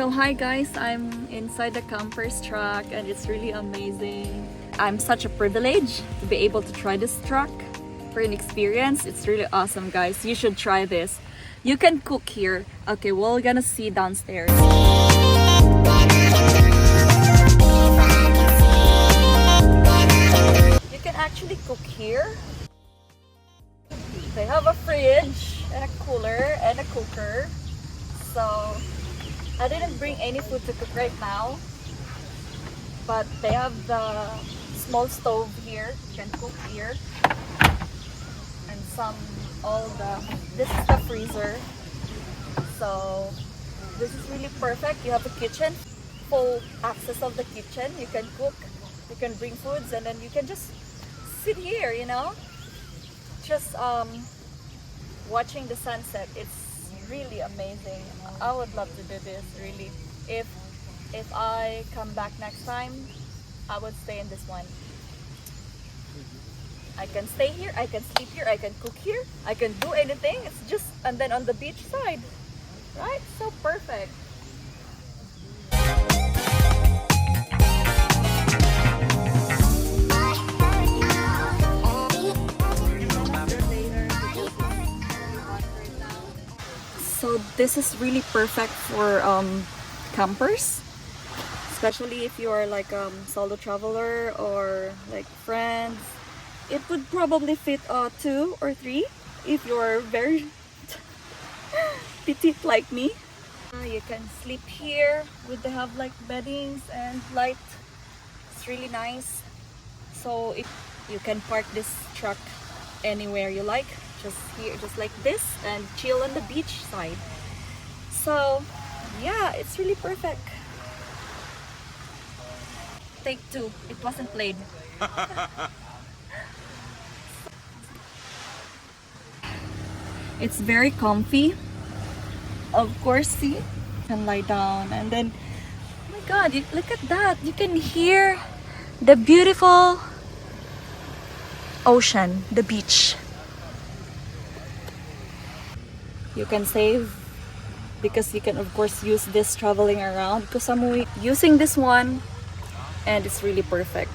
So hi guys, I'm inside the camper's truck and it's really amazing. I'm such a privilege to be able to try this truck for an experience. It's really awesome guys. You should try this. You can cook here. Okay, we're gonna see downstairs. You can actually cook here. They have a fridge and a cooler and a cooker. So I didn't bring any food to cook right now, but they have the small stove here. You can cook here, and this is the freezer. So this is really perfect. You have a kitchen, full access of the kitchen. You can cook, you can bring foods, and then you can just sit here, you know, just watching the sunset. It's really amazing. I would love to do this really. If I come back next time, I would stay in this one. I can stay here, I can sleep here, I can cook here, I can do anything. It's just, and then on the beach side, right? So perfect. So this is really perfect for campers, especially if you are like solo traveler or like friends. It would probably fit 2 or 3 if you're very petite like me. You can sleep here. They have like beddings and light. It's really nice. So you can park this truck anywhere you like, just here, just like this, and chill on the beach side. So yeah, it's really perfect. Take 2. It wasn't played. It's very comfy. Of course, see, you can lie down, and then oh my god, look at that. You can hear the beautiful ocean, the beach. You can save because you can of course use this traveling around to Samui using this one, and it's really perfect.